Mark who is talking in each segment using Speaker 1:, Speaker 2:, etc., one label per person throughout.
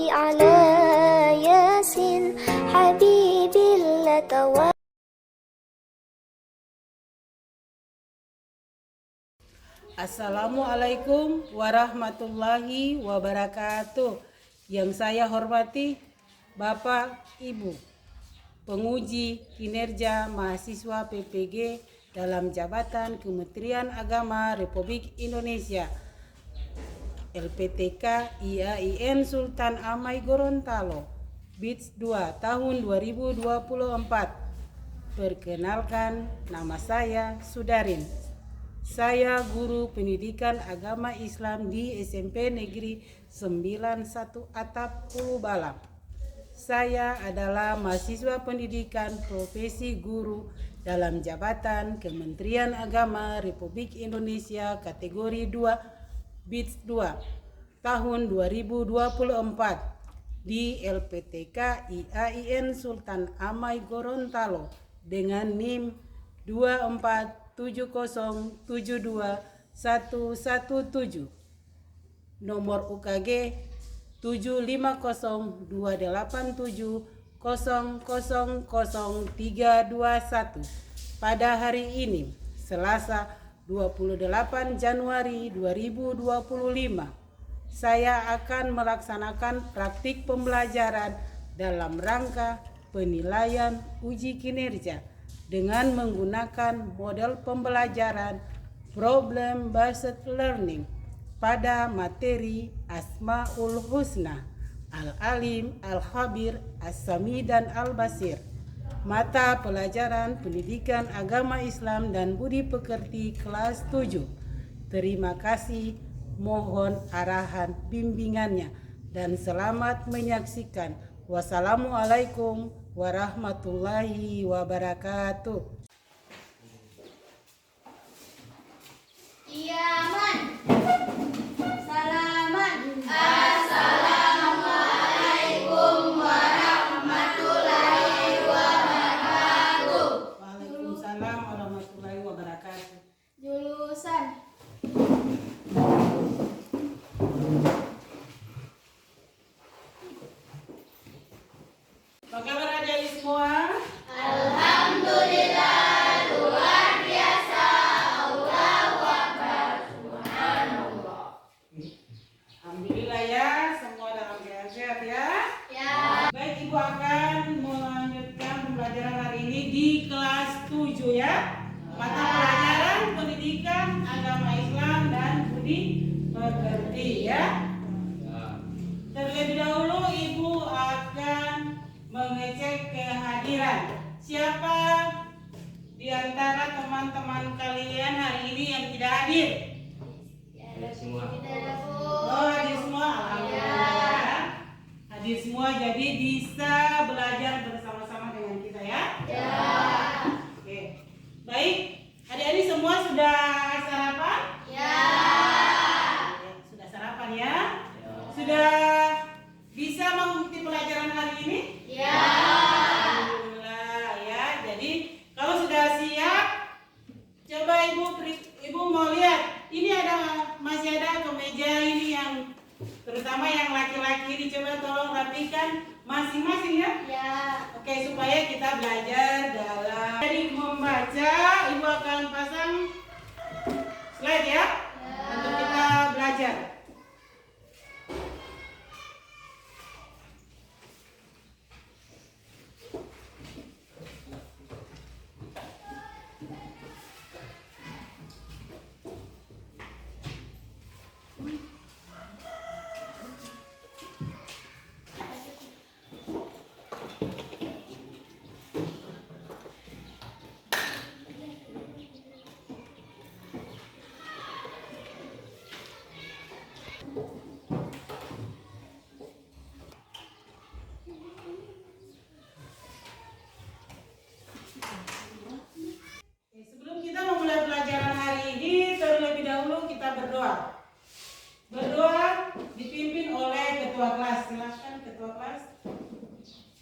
Speaker 1: على ياسين حبيبي لك.
Speaker 2: Assalamualaikum warahmatullahi wabarakatuh. Yang saya hormati Bapak Ibu penguji kinerja mahasiswa PPG dalam jabatan Kementerian Agama Republik Indonesia LPTK IAIN Sultan Amai Gorontalo BITS 2 tahun 2024. Perkenalkan, nama saya Sudarin. Saya guru pendidikan agama Islam di SMP Negeri 91 Atap Ulu Balam. Saya adalah mahasiswa pendidikan profesi guru dalam jabatan Kementerian Agama Republik Indonesia kategori 2 BITS 2 tahun 2024 di LPTK IAIN Sultan Amai Gorontalo dengan NIM 247072117, nomor UKG 7502870000321 pada hari ini, Selasa 28 Januari 2025. Saya akan melaksanakan praktik pembelajaran dalam rangka penilaian uji kinerja dengan menggunakan model pembelajaran problem based learning pada materi Asmaul Husna, Al-Alim, Al-Khabir, As-Sami, dan Al-Basir. Mata pelajaran pendidikan agama Islam dan budi pekerti kelas 7. Terima kasih, mohon arahan bimbingannya dan selamat menyaksikan. Wassalamualaikum warahmatullahi wabarakatuh.
Speaker 3: Iyaman, salaman, assalamualaikum warahmatullahi wabarakatuh.
Speaker 2: Waalaikumsalam warahmatullahi wabarakatuh.
Speaker 3: Jurusan
Speaker 2: Apa kabar adik-adik semua?
Speaker 3: Alhamdulillah, luar biasa. Allahu Akbar, subhanallah.
Speaker 2: Alhamdulillah ya, semua dalam keadaan sehat ya.
Speaker 3: Ya.
Speaker 2: Baik, Ibu akan melanjutkan pembelajaran hari ini di kelas 7 ya. Mata pelajaran pendidikan agama Islam dan budi pekerti ya. Terlebih dahulu Ibu akan mengecek kehadiran. Siapa di antara teman-teman kalian hari ini yang tidak hadir? Oh, hadir semua. Alhamdulillah. Hadir semua, jadi bisa belajar bersama-sama dengan kita ya.
Speaker 3: Ya.
Speaker 2: Oke. Baik, adik-adik semua sudah sarapan?
Speaker 3: Ya.
Speaker 2: Sudah sarapan ya? Sudah bisa mengikuti pelajaran hari ini?
Speaker 3: Ya.
Speaker 2: Alhamdulillah ya. Jadi kalau sudah siap, coba ibu mau lihat. Ini masih ada kemeja ini yang terutama yang laki-laki ini, coba tolong rapikan masing-masing ya.
Speaker 3: Ya.
Speaker 2: Oke, supaya kita belajar dalam jadi membaca. Ibu akan pasang slide ya, untuk kita belajar. Sebelum kita memulai pelajaran hari ini, terlebih dahulu kita berdoa. Berdoa dipimpin oleh ketua kelas. Silakan ketua kelas.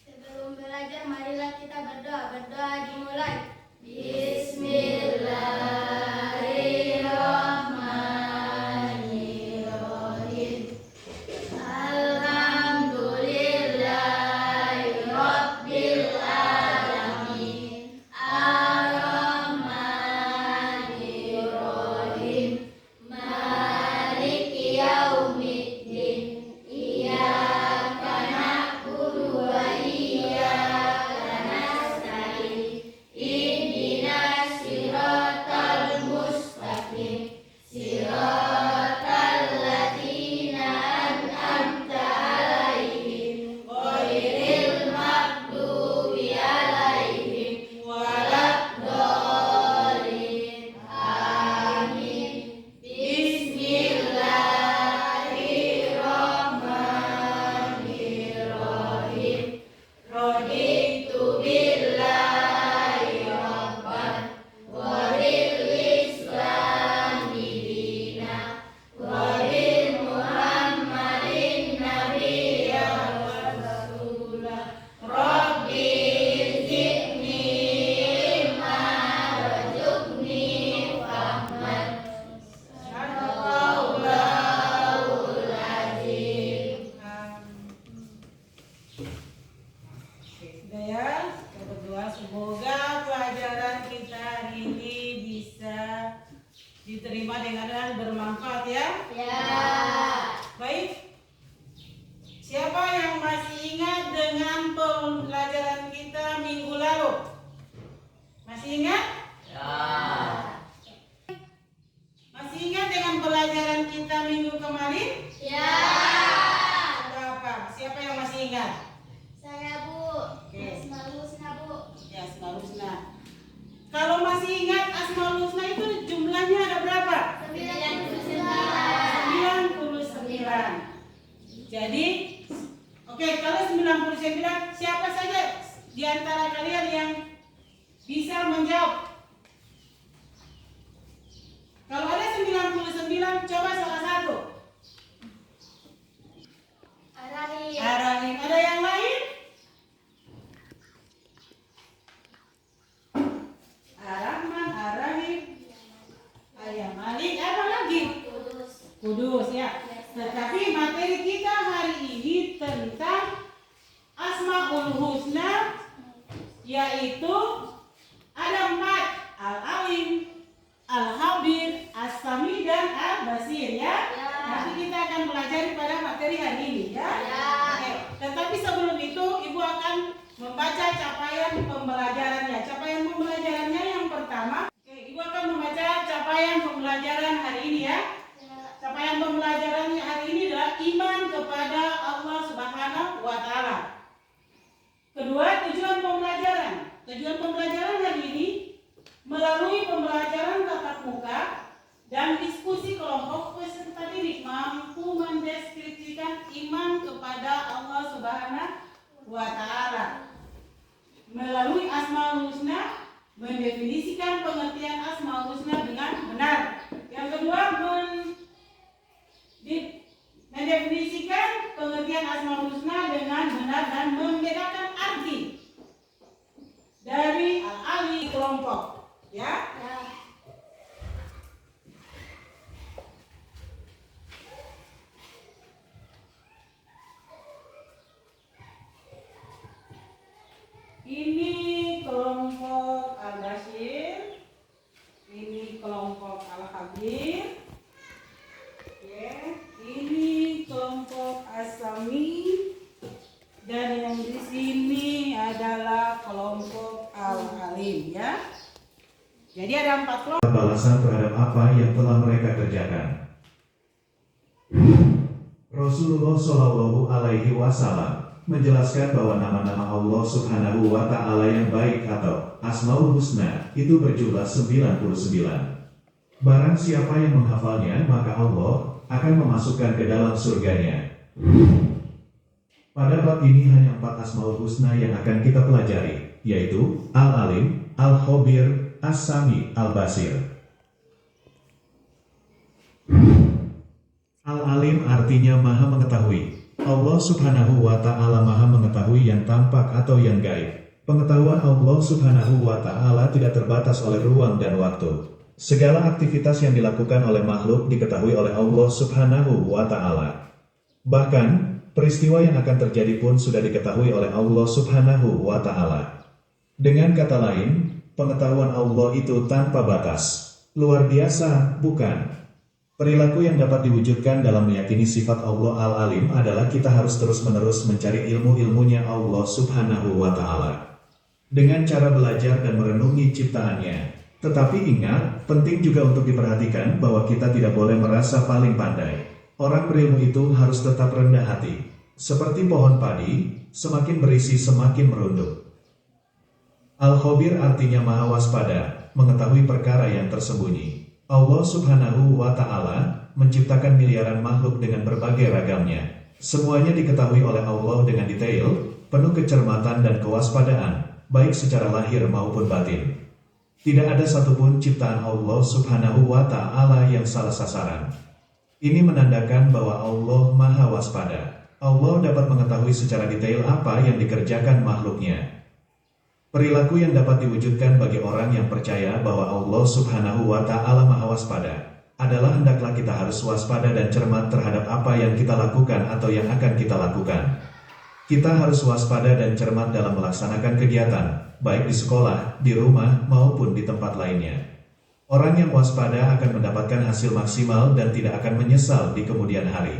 Speaker 3: Sebelum belajar, marilah kita berdoa. Berdoa dimulai. Bismillahirrahmanirrahim. Alhamdulillah.
Speaker 2: Udah ya, kita berdoa semoga pelajaran kita hari ini bisa diterima dengan bermanfaat ya.
Speaker 3: Ya.
Speaker 2: Baik. Siapa yang masih ingat dengan pembelajaran kita minggu lalu? Masih ingat?
Speaker 4: Ya.
Speaker 2: Masih ingat dengan pelajaran kita minggu kemarin?
Speaker 3: Ya.
Speaker 2: Apa? Siapa yang masih ingat?
Speaker 3: Saya Bu.
Speaker 2: Oke.
Speaker 3: Asmaul Husna Bu.
Speaker 2: Ya, Asmaul Husna. Kalau masih ingat Asmaul Husna itu jumlahnya ada berapa? 99. Jadi, oke, kalau 99, siapa saja di antara kalian yang bisa menjawab? Kalau ada 99, coba salah satu.
Speaker 3: Arahim.
Speaker 2: Arahim. Ada yang lain? Ar-Rahman, Ar-Rahim, Ayah Malik, apa lagi?
Speaker 3: Kudus.
Speaker 2: Kudus ya. Tetapi materi kita hari ini tentang Asmaul Husna, yaitu ada 4: Al-Alim, Al-Habir, As-Sami, dan Al-Basir ya.
Speaker 3: Ya.
Speaker 2: Nanti kita akan belajar pada materi hari ini ya.
Speaker 3: Ya.
Speaker 2: Oke. Tetapi sebelum itu Ibu akan membaca capaian pembelajarannya. Capaian pembelajarannya yang pertama, oke, Ibu akan membaca capaian pembelajaran hari ini ya. Capaian pembelajaran hari ini adalah iman kepada Allah Subhanahu wa Ta'ala. Kedua, tujuan pembelajaran. Tujuan pembelajaran hari ini melalui pembelajaran tatap muka dan diskusi kelompok peserta didik mampu mendeskripsikan iman kepada Allah Subhanahu wa Ta'ala. Melalui Asmaul Husna mendefinisikan pengertian Asmaul Husna dengan benar. Yang kedua, mendefinisikan pengertian Asmaul Husna dengan benar dan membedakan arti dari al-ali kelompok ya.
Speaker 3: Ya.
Speaker 2: Ini kelompok al-Bashir, ini kelompok al-Habir. Ini kelompok As-Sami, dan yang di sini adalah kelompok Al-Alim ya. Jadi ada 4 kelompok.
Speaker 5: Balasan terhadap apa yang telah mereka kerjakan. Rasulullah Shallallahu Alaihi Wasallam menjelaskan bahwa nama-nama Allah Subhanahu wa Ta'ala yang baik atau Asmaul Husna itu berjumlah 99. Barang siapa yang menghafalnya, maka Allah akan memasukkan ke dalam surganya. Pada bab ini hanya 4 Asmaul Husna yang akan kita pelajari, yaitu Al-Alim, Al-Khabir, As-Sami, Al-Basir. Al-Alim artinya Maha Mengetahui. Allah Subhanahu wa Ta'ala Maha Mengetahui yang tampak atau yang gaib. Pengetahuan Allah Subhanahu wa Ta'ala tidak terbatas oleh ruang dan waktu. Segala aktivitas yang dilakukan oleh makhluk diketahui oleh Allah Subhanahu wa Ta'ala. Bahkan, peristiwa yang akan terjadi pun sudah diketahui oleh Allah Subhanahu wa Ta'ala. Dengan kata lain, pengetahuan Allah itu tanpa batas. Luar biasa, bukan? Perilaku yang dapat diwujudkan dalam meyakini sifat Allah Al-Alim adalah kita harus terus-menerus mencari ilmu-ilmunya Allah Subhanahu wa Ta'ala. Dengan cara belajar dan merenungi ciptaannya. Tetapi ingat, penting juga untuk diperhatikan bahwa kita tidak boleh merasa paling pandai. Orang berilmu itu harus tetap rendah hati. Seperti pohon padi, semakin berisi semakin merunduk. Al-Khabir artinya Maha Waspada, mengetahui perkara yang tersembunyi. Allah Subhanahu wa Ta'ala menciptakan miliaran makhluk dengan berbagai ragamnya. Semuanya diketahui oleh Allah dengan detail, penuh kecermatan dan kewaspadaan, baik secara lahir maupun batin. Tidak ada satupun ciptaan Allah Subhanahu wa Ta'ala yang salah sasaran. Ini menandakan bahwa Allah Maha Waspada. Allah dapat mengetahui secara detail apa yang dikerjakan makhluknya. Perilaku yang dapat diwujudkan bagi orang yang percaya bahwa Allah Subhanahu wa Ta'ala Maha Waspada adalah hendaklah kita harus waspada dan cermat terhadap apa yang kita lakukan atau yang akan kita lakukan. Kita harus waspada dan cermat dalam melaksanakan kegiatan, baik di sekolah, di rumah, maupun di tempat lainnya. Orang yang waspada akan mendapatkan hasil maksimal dan tidak akan menyesal di kemudian hari.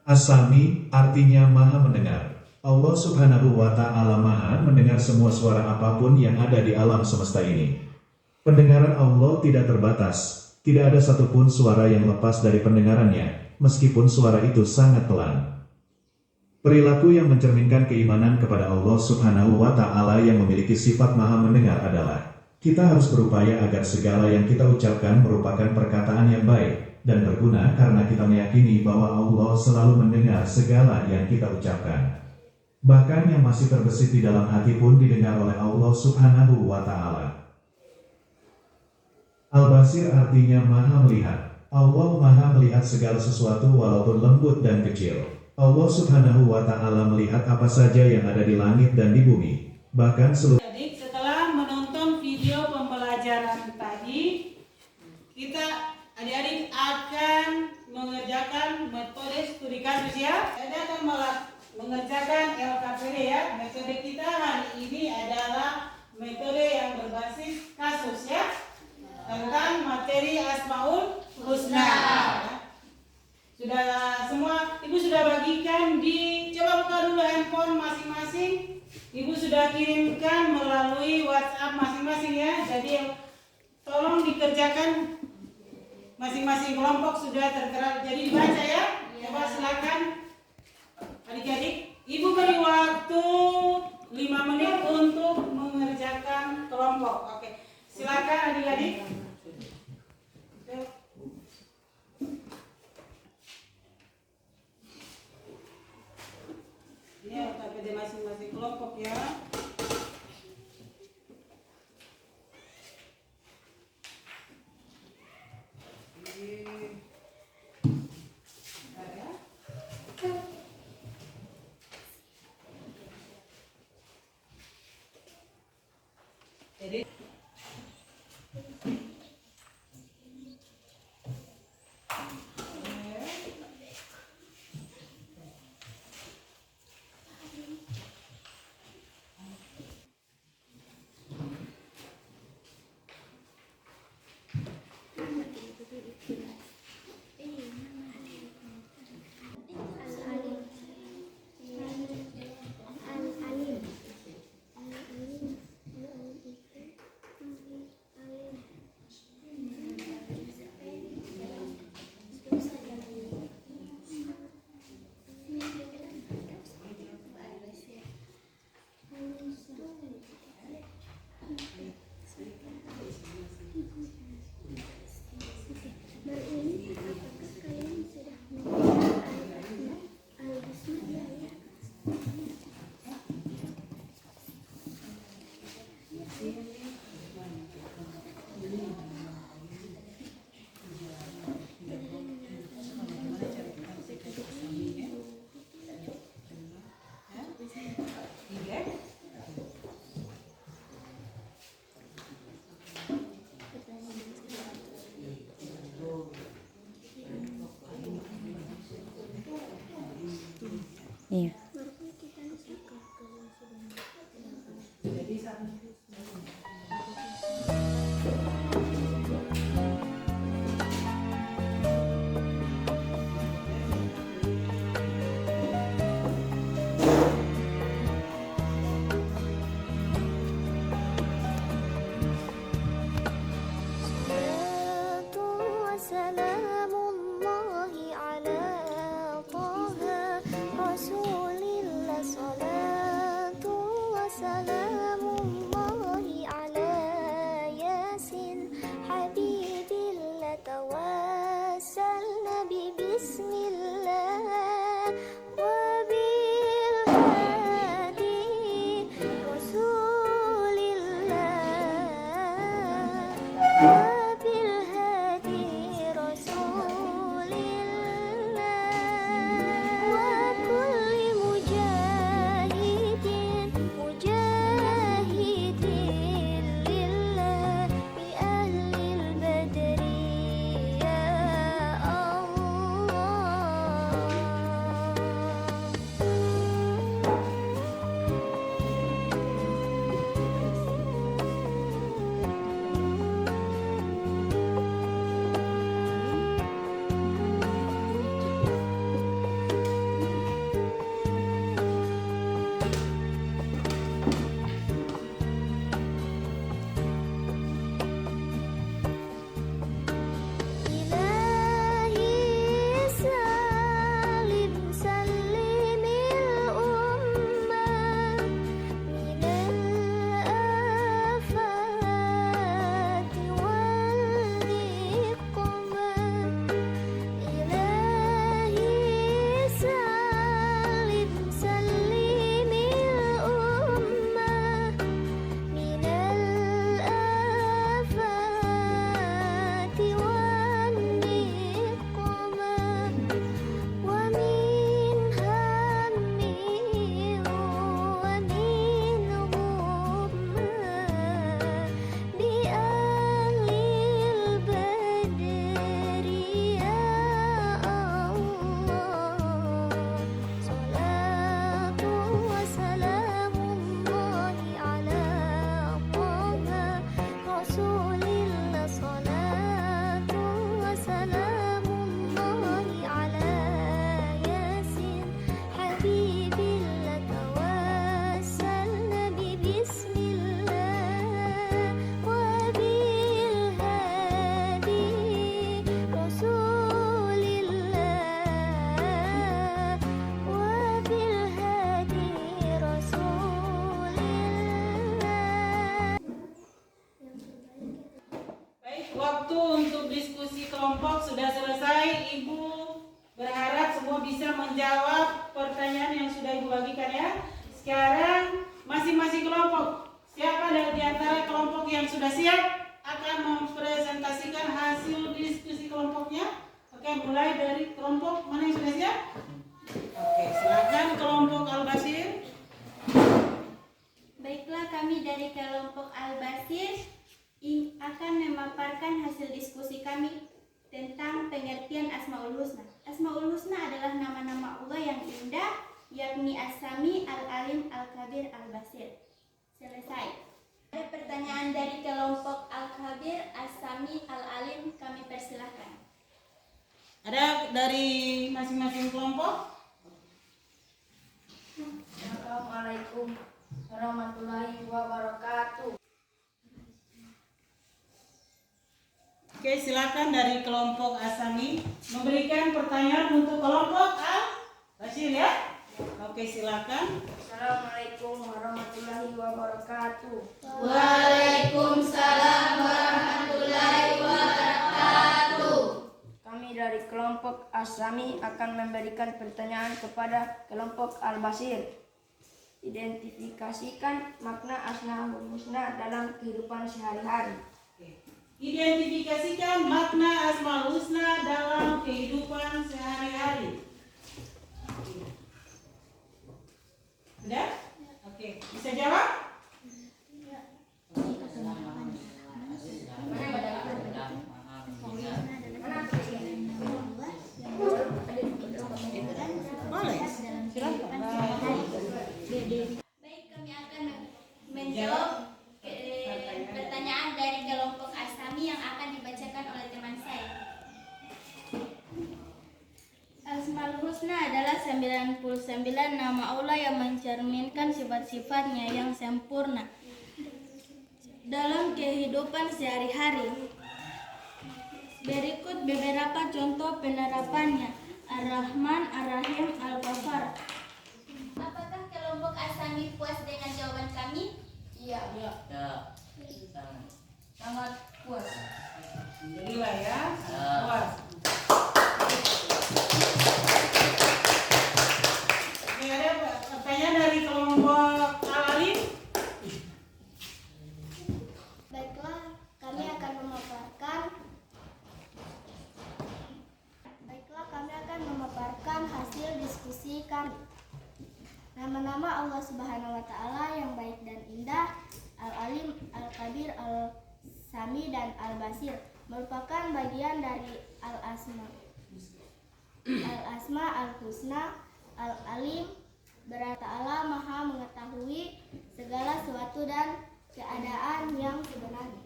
Speaker 5: As-Sami artinya Maha Mendengar. Allah Subhanahu wa Ta'ala Maha mendengar semua suara apapun yang ada di alam semesta ini. Pendengaran Allah tidak terbatas. Tidak ada satupun suara yang lepas dari pendengarannya, meskipun suara itu sangat pelan. Perilaku yang mencerminkan keimanan kepada Allah Subhanahu wa Ta'ala yang memiliki sifat Maha Mendengar adalah kita harus berupaya agar segala yang kita ucapkan merupakan perkataan yang baik dan berguna karena kita meyakini bahwa Allah selalu mendengar segala yang kita ucapkan. Bahkan yang masih terbesit di dalam hati pun didengar oleh Allah Subhanahu wa Ta'ala. Al-Basir artinya Maha Melihat. Allah Maha melihat segala sesuatu walaupun lembut dan kecil. Allah Subhanahu wa Ta'ala melihat apa saja yang ada di langit dan di bumi. Bahkan seluruh
Speaker 2: Adik, setelah menonton video pembelajaran tadi, adik-adik akan mengerjakan metode studi kasus ya. Saya akan mengerjakan LKPD ya. Metode kita hari ini adalah metode yang berbasis kasus ya, tentang materi Asmaul Husna. Sudah semua, Ibu sudah bagikan coba buka dulu handphone masing-masing. Ibu sudah kirimkan melalui WhatsApp masing-masing ya. Jadi tolong dikerjakan, masing-masing kelompok sudah tertera. Jadi dibaca ya. Coba silakan adik-adik. Ibu beri waktu 5 menit untuk mengerjakan kelompok. Oke, silakan adik-adik. Ini LKPD masing-masing kelompok ya. Jadi
Speaker 4: Iya.
Speaker 1: وسلام الله على طه رسول
Speaker 2: kelompok sudah selesai. Ibu berharap semua bisa menjawab pertanyaan yang sudah Ibu bagikan ya. Sekarang masing-masing kelompok, siapa dari antara kelompok yang sudah siap akan mempresentasikan hasil diskusi kelompoknya? Oke, mulai dari kelompok mana yang sudah siap? Oke, silakan kelompok Al-Basir.
Speaker 3: Baiklah, kami dari kelompok Al-Basir akan memaparkan hasil diskusi kami tentang pengertian Asmaul Husna. Asmaul Husna adalah nama-nama Allah yang indah, yakni As-Sami, Al-Alim, Al-Kabir, Al-Basir. Selesai. Ada pertanyaan dari kelompok Al-Kabir, As-Sami, Al-Alim, kami persilahkan.
Speaker 2: Ada dari masing-masing kelompok?
Speaker 3: Assalamualaikum warahmatullahi wabarakatuh.
Speaker 2: Oke, silakan dari kelompok Asami memberikan pertanyaan untuk kelompok Al-Basir ya. Oke, silakan.
Speaker 3: Assalamualaikum warahmatullahi wabarakatuh.
Speaker 4: Waalaikumsalam warahmatullahi wabarakatuh.
Speaker 6: Kami dari kelompok Asami akan memberikan pertanyaan kepada kelompok Al-Basir. Identifikasikan makna Asmaul Husna dalam kehidupan sehari-hari.
Speaker 2: Identifikasikan makna Asmaul Husna dalam kehidupan sehari-hari. Udah? Oke, bisa jawab? Boleh. Silakan.
Speaker 3: Baik, kami akan menjawab pertanyaan dari kelompok Asami yang akan dibacakan oleh teman saya. Asmaul Husna adalah 99 nama Allah yang mencerminkan sifat-sifatnya yang sempurna dalam kehidupan sehari-hari. Berikut beberapa contoh penerapannya. Ar-Rahman, Ar-Rahim, Al-Ghafar. Apakah kelompok Asami puas dengan jawaban kami?
Speaker 6: Iya. Sangat puas.
Speaker 2: Alhamdulillah ya. Puas. Oke, ada pertanyaan dari kelompok Al-Alim.
Speaker 1: Baiklah, kami akan memaparkan hasil diskusi kami. Nama-nama Allah Subhanahu wa Ta'ala yang baik dan indah, Al-Alim, Al-Kabir, Al-Sami, dan Al-Basir merupakan bagian dari Al-Asma. Al-Asma Al-Husna. Al-Alim berarti Allah Maha mengetahui segala sesuatu dan keadaan yang sebenarnya.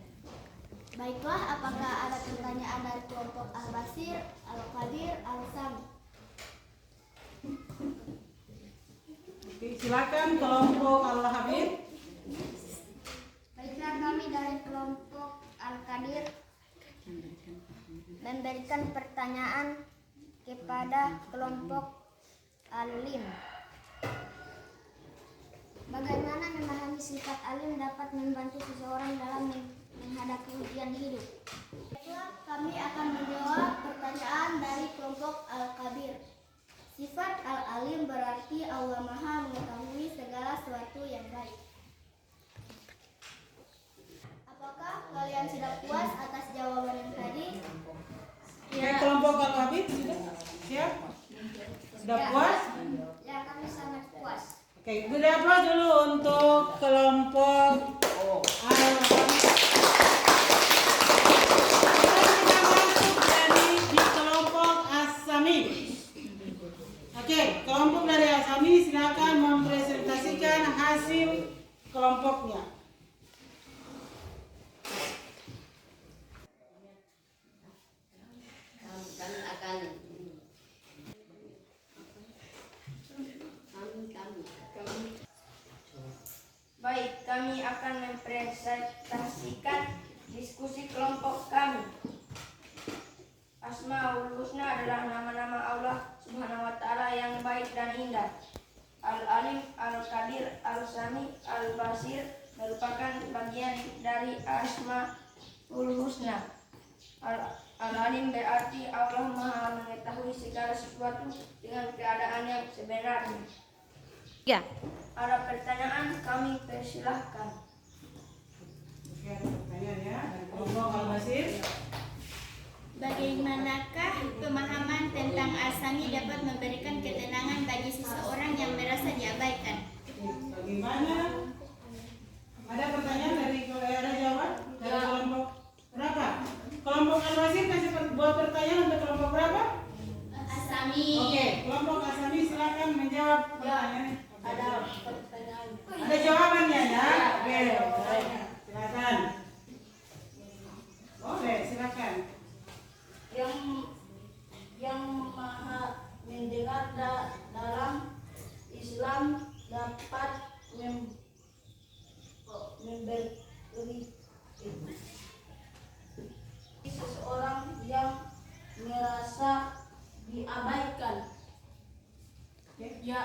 Speaker 1: Baiklah, apakah ada pertanyaan dari kelompok Al-Basir, Al-Kabir, Al-Sami?
Speaker 2: Oke, silakan kelompok Al-Habib.
Speaker 1: Baiklah, kami dari kelompok Al-Kadir memberikan pertanyaan kepada kelompok Al-Lim. Bagaimana memahami sifat alim dapat membantu seseorang dalam menghadapi ujian hidup? Baiklah, kami akan menjawab pertanyaan dari kelompok Al-Kabir. Sifat Al-Alim berarti Allah Maha mengetahui segala sesuatu yang baik. Apakah kalian sudah puas atas jawaban yang tadi?
Speaker 2: Ya, kelompok Al-Habib sudah siap? Sudah puas?
Speaker 1: Ya, kami sangat puas.
Speaker 2: Oke, beri aplaus dulu untuk kelompok Al-Habib. Sekarang kita masuk di kelompok Asami. Oke, kelompok dari Asami silakan mempresentasikan hasil kelompoknya.
Speaker 6: Baik, kami akan mempresentasikan diskusi kelompok kami. Asmaul Husna adalah nama-nama Allah Subhanahu wa Ta'ala yang baik dan indah. Al-Alim, Al-Kabir, Al-Sami, Al-Basir merupakan bagian dari Asmaul Husna. Al-Alim berarti Allah Maha mengetahui segala sesuatu dengan keadaan yang sebenarnya.
Speaker 3: Ya.
Speaker 6: Ada pertanyaan, kami persilahkan.
Speaker 2: Oke, ada pertanyaan ya dari kelompok Al-Basir.
Speaker 3: Bagaimanakah pemahaman tentang Al-Sami dapat memberikan ketenangan bagi seseorang yang merasa diabaikan?
Speaker 2: Bagaimana? Ada pertanyaan dari ada jawab dari kelompok berapa? Kelompok Al-Basir kasih buat pertanyaan untuk kelompok berapa?
Speaker 3: Al-Sami.
Speaker 2: Oke, kelompok Al-Sami silakan menjawab pertanyaan.
Speaker 6: Ada pertanyaan.
Speaker 2: Ada jawabannya ya? Oke, baik. Silakan. Boleh, silakan.
Speaker 6: Yang maha mendengar dalam Islam dapat memberi seseorang yang merasa diabaikan. Ya,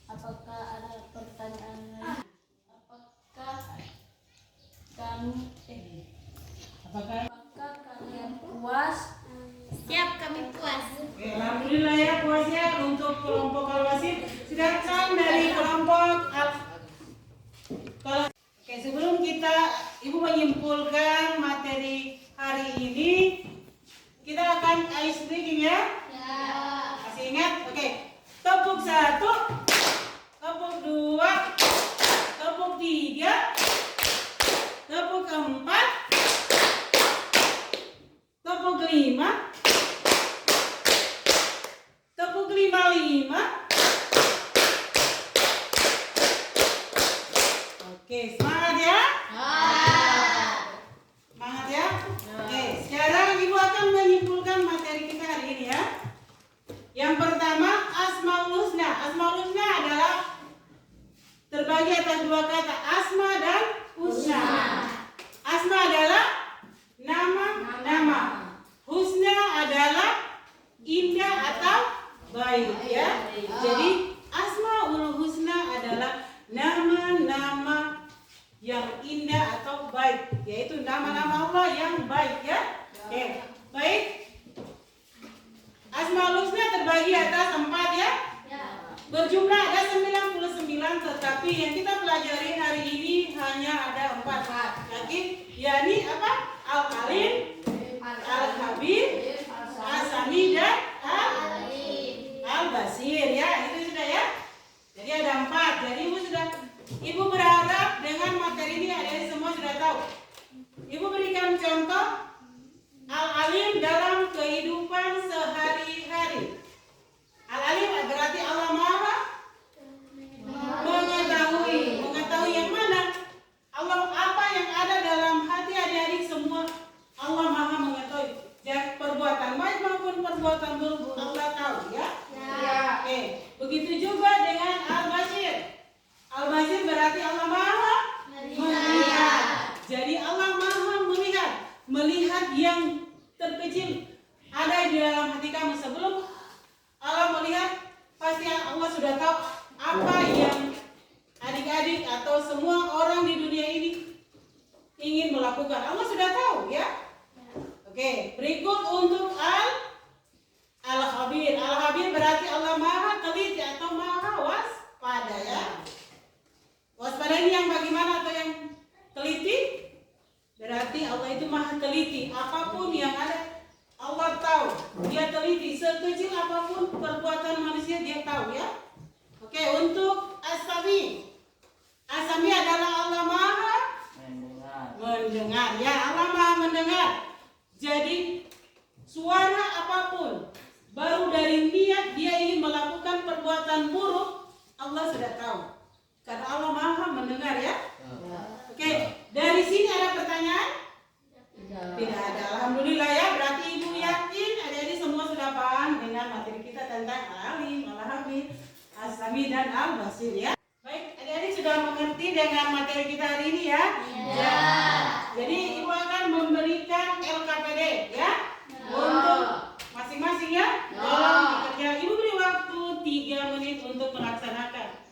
Speaker 6: apakah ada pertanyaan lain? Apakah kalian puas?
Speaker 3: Siap, kami puas.
Speaker 2: Oke, alhamdulillah ya puasnya untuk kelompok Al-Basir. Sedangkan dari kelompok Oke, sebelum Ibu menyimpulkan materi hari ini, kita akan ice breaking ya. Masih ingat? Oke. Tepuk 1, tepuk 2, tepuk 3, tepuk 4, tepuk 5, tepuk 5. Oke, semangat ya. Semangat ya. Oke, sekarang Ibu akan menyimpulkan materi kita hari ini ya. Yang pertama, Asmaul Husna. Asmaul Husna adalah terbagi atas dua kata, asma dan husna. Asma adalah nama-nama. Husna adalah indah atau baik ya. Jadi Asmaul Husna adalah nama-nama yang indah atau baik, yaitu nama-nama Allah yang baik ya. Oke, baik. Asmaul Husna terbagi atas 4 ya. Berjumlah ada 99, tetapi yang kita pelajari hari ini hanya ada 4. yakni apa? Al-Alim, Al-Khabir, Al-Sami dan Al-Basir ya. Itu sudah ya. Jadi ada 4. Jadi Ibu berharap dengan materi ini adik-adik semua sudah tahu. Ibu berikan contoh Al-Alim dalam kehidupan sehari-hari. Al-Alim berarti Allah Maha mengetahui. Mengetahui yang mana? Allah, apa yang ada dalam hati adik-adik semua Allah Maha mengetahui. Jadi perbuatan baik maupun perbuatan buruk Allah tahu ya. Oke. Begitu juga dengan Al-Basir. Al-Basir berarti Allah Maha melihat. Jadi Allah Maha melihat yang terkecil ada di dalam hati kamu. Sebelum Allah melihat, pasti Allah sudah tahu apa yang adik-adik atau semua orang di dunia ini ingin melakukan. Allah sudah tahu ya. Oke, berikut untuk Al-Khabir. Al-Khabir berarti Allah Maha teliti atau Maha waspada ya. Waspada ini yang bagaimana atau yang teliti? Berarti Allah itu Maha teliti. Apapun yang ada Allah tahu. Dia teliti. Sekecil apapun perbuatan manusia Dia tahu ya. Oke, untuk As-Sami. As-Sami adalah Allah Maha mendengar ya. Allah Maha mendengar. Jadi suara apapun, baru dari niat dia ingin melakukan perbuatan buruk, Allah sudah tahu. Karena Allah Maha mendengar ya. Oke, dari sini ada pertanyaan? Tidak ada. Alhamdulillah ya. Berarti Ibu yakin adik-adik semua sudah paham dengan materi kita tentang Al-Alim, Al-Khabir, As-Sami dan Al-Basir ya. Baik, adik-adik sudah mengerti dengan materi kita hari ini ya? Ya. Jadi Ibu akan memberikan LKPD ya. Untuk masing-masing ya. Tolong dikerjakan. Ibu beri waktu 3 menit untuk melaksanakan.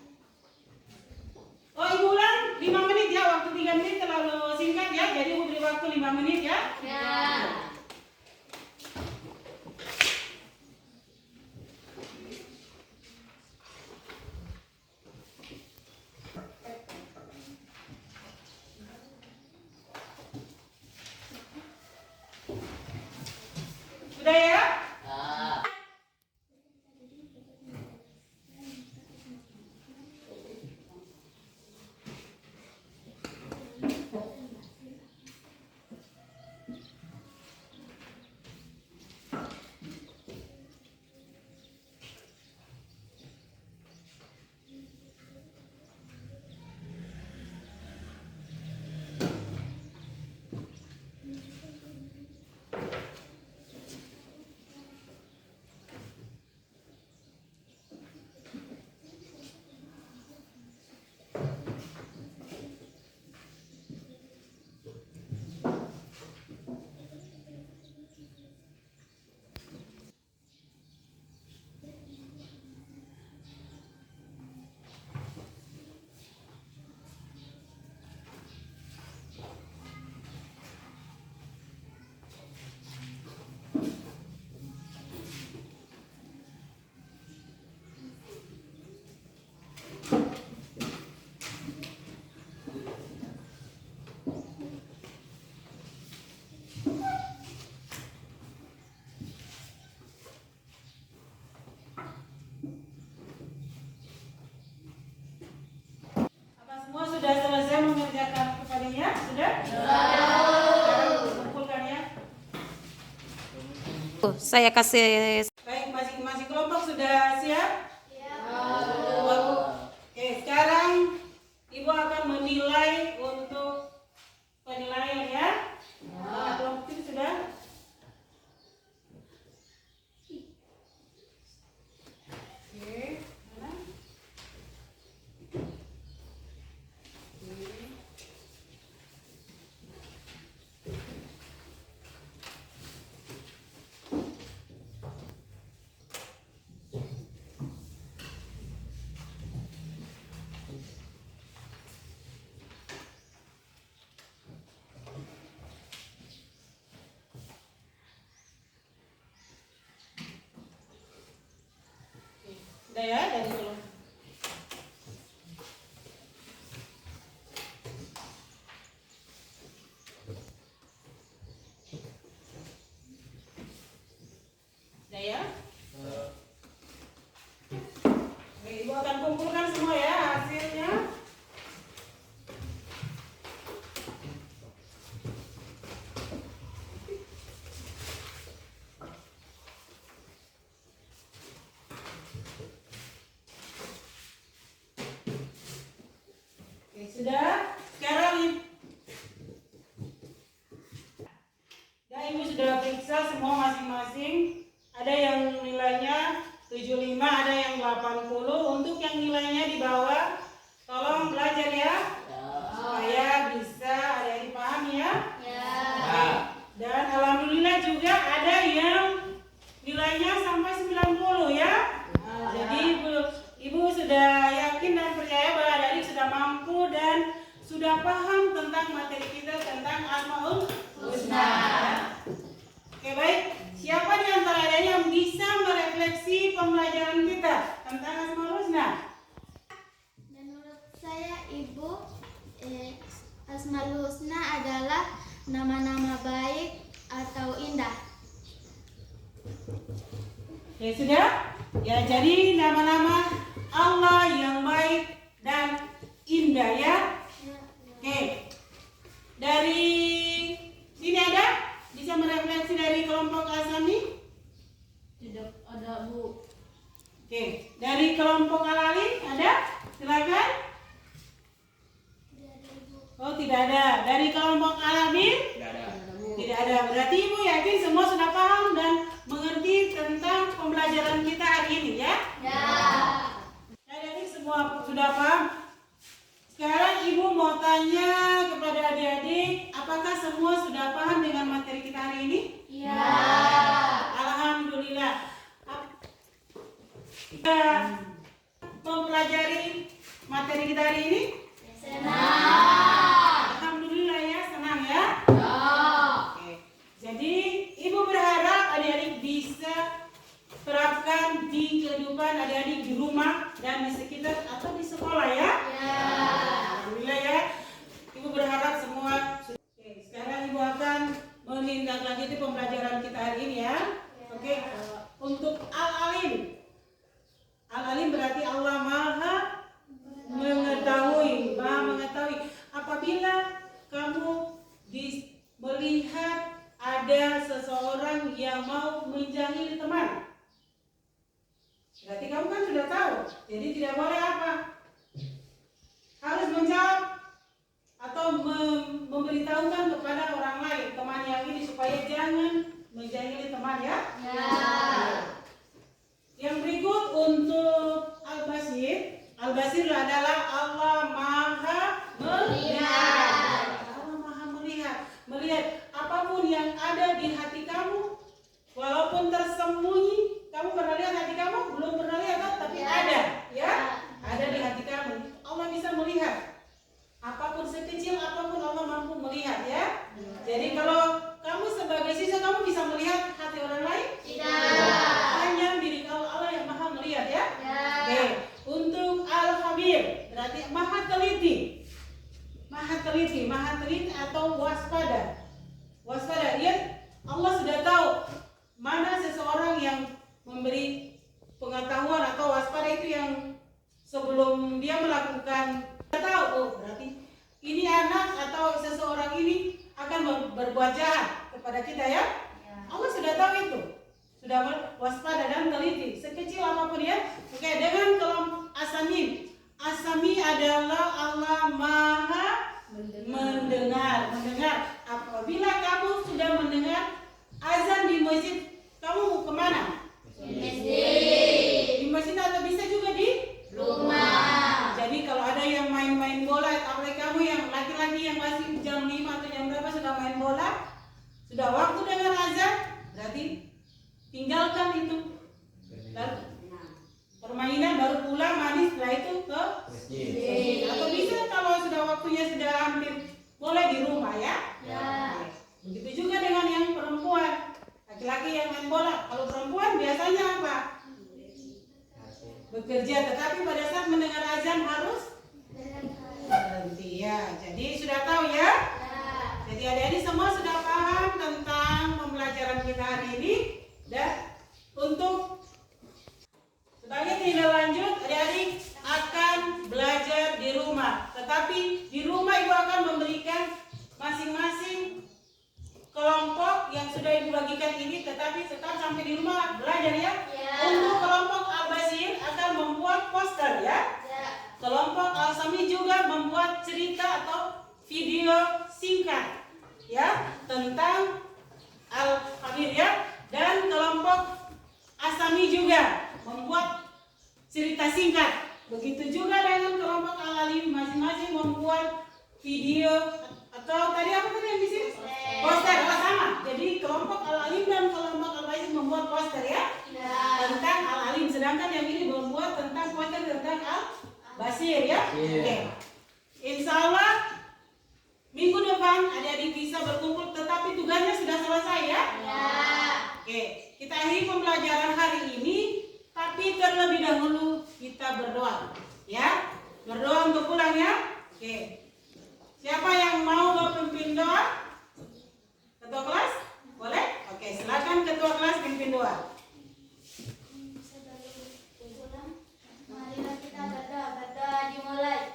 Speaker 2: Oh, Ibu ulang 5 menit ya. Waktu 3 menit terlalu singkat ya. Jadi Ibu beri waktu 5 menit ya. Ya.
Speaker 7: tuh, saya kasih.
Speaker 2: Baik, masing-masing kelompok sudah siap? Oke, sekarang Ibu akan menilai untuk penilaian ya. Kelompok ini sudah? Oke, mana? Udah ya, dari kelompok. Udah ya? Oke, Ibu akan kumpulkan semua ya hasilnya. Oke, sudah. Sekarang Ibu sudah periksa semua masing-masing. Ada yang nilainya 75, ada yang 80. Untuk yang nilainya di bawah, tolong belajar ya. Supaya bisa ada yang dipahami ya. Oke. Dan alhamdulillah juga ada yang nilainya sampai 90 ya. Jadi Ibu sudah yakin dan percaya bahwa adik sudah mampu dan sudah paham tentang materi kita tentang Asmaul Husna. Oke, baik. Siapa di antara adik yang bisa merefleksi pembelajaran kita tentang Asmaul Husna?
Speaker 1: Menurut saya Ibu, Asmaul Husna adalah nama-nama baik atau indah.
Speaker 2: Ya sudah. Ya, jadi nama-nama Allah yang baik dan indah ya. Oke. Dari sini ada? Bisa merefleksi dari kelompok Asami?
Speaker 4: Tidak ada, Bu.
Speaker 2: Oke. Dari kelompok Al-Alim ada? Silakan. Oh, tidak ada. Dari kelompok Al-Amin? Tidak ada. Berarti Ibu yakin semua sudah paham dan mengerti tentang pembelajaran kita hari ini ya? Ya. Jadi semua sudah paham. Sekarang Ibu mau tanya kepada adik-adik, apakah semua sudah paham dengan materi kita hari ini?
Speaker 4: Ya.
Speaker 2: Alhamdulillah. Kita mempelajari materi kita hari ini?
Speaker 4: Senang.
Speaker 2: Alhamdulillah ya, senang ya. Oke. Jadi Ibu berharap adik-adik bisa terapkan di kehidupan adik-adik di rumah dan di sekitar atau di sekolah ya. Alhamdulillah ya. Ibu berharap semua. Oke, sekarang Ibu akan menindaklanjuti pembelajaran kita hari ini ya. Oke. Untuk Al-Alim. Al-Alim berarti Allah Maha mengetahui, Maha mengetahui. Apabila kamu melihat ada seseorang yang mau menjahili teman, berarti kamu kan sudah tahu. Jadi tidak boleh apa? Harus menjawab atau memberitahukan kepada orang lain teman yang ini supaya jangan menjahili teman ya. Yang berikut untuk Al-Basir. Al-Basir adalah Allah Maha melihat. Allah Maha melihat. Melihat apapun yang ada di hati kamu, walaupun tersembunyi. Kamu pernah lihat hati kamu? Belum pernah lihat kan? Tapi ada, ya? Ada di hati kamu. Allah bisa melihat. Apapun sekecil apapun Allah mampu melihat, ya. Jadi kalau kamu sebagai siswa kamu bisa melihat hati orang lain? Tidak. Hanya diri Allah yang Maha melihat, ya. Oke. Untuk Al-Khabir berarti Maha teliti. Maha teliti atau waspada. Waspada, ya. Allah sudah tahu mana seseorang yang memberi pengetahuan atau waspada itu yang sebelum dia melakukan, kita tahu, oh berarti ini anak atau seseorang ini akan berbuat jahat kepada kita ya. Allah sudah tahu itu. Sudah waspada dan teliti. Sekecil apapun ya. Oke, dengan kelompok asami. Asami adalah Allah Maha mendengar. Apabila kamu sudah mendengar azan di masjid, kamu kemana? Di masjid atau bisa juga di rumah. Jadi kalau ada yang main-main bola, apalagi kamu yang laki-laki yang masih jam 5 atau jam berapa sudah main bola, sudah waktu dengar azan, berarti tinggalkan itu. Permainan baru pulang mandi, setelah itu ke masjid. Atau bisa kalau sudah waktunya sudah hampir boleh di rumah ya. Begitu juga dengan yang perempuan, laki-laki yang main bola. Kalau perempuan biasanya apa? Bekerja, tetapi pada saat mendengar azan harus berhenti ya. Jadi sudah tahu ya? Jadi adik-adik semua sudah paham tentang pembelajaran kita hari ini. Dan untuk sebagai tindak lanjut, adik-adik akan belajar di rumah. Tetapi di rumah ibu akan memberikan masing-masing kelompok yang sudah ibu bagikan ini, tetapi tetap sampai di rumah belajar ya. Untuk kelompok Al-Basir akan membuat poster ya. Kelompok Al-Sami juga membuat cerita atau video singkat ya tentang Al-Kabir ya. Dan kelompok Asami juga membuat cerita singkat. Begitu juga dengan kelompok Al-Alim, masing-masing membuat video atau tadi apa tadi yang di sini? Poster. Sama. Jadi kelompok Al-Alim dan kelompok Al-Basir membuat poster ya tentang Al-Alim, sedangkan yang ini membuat tentang poster tentang Al-Basir ya. Oke. Insya Allah minggu depan adik-adik bisa berkumpul, tetapi tugasnya sudah selesai ya. Oke, kita akhiri pembelajaran hari ini, tapi terlebih dahulu kita berdoa ya. Berdoa untuk pulang ya. Oke. Siapa yang mau memimpin doa? Ketua kelas? Boleh? Oke, silakan ketua kelas pimpin doa.
Speaker 1: Marilah kita berdoa dimulai.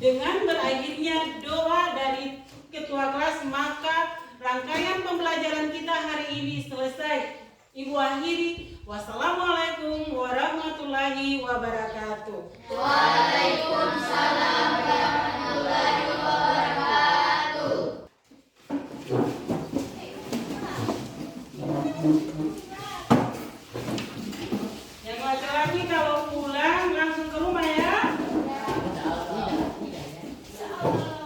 Speaker 2: Dengan berakhirnya doa dari ketua kelas, maka rangkaian pembelajaran kita hari ini selesai. Ibu akhiri. Wassalamualaikum warahmatullahi wabarakatuh.
Speaker 1: Waalaikumsalam warahmatullahi wabarakatuh.
Speaker 2: Yang laki-laki kalau pulang langsung ke rumah ya.
Speaker 1: Insya Allah.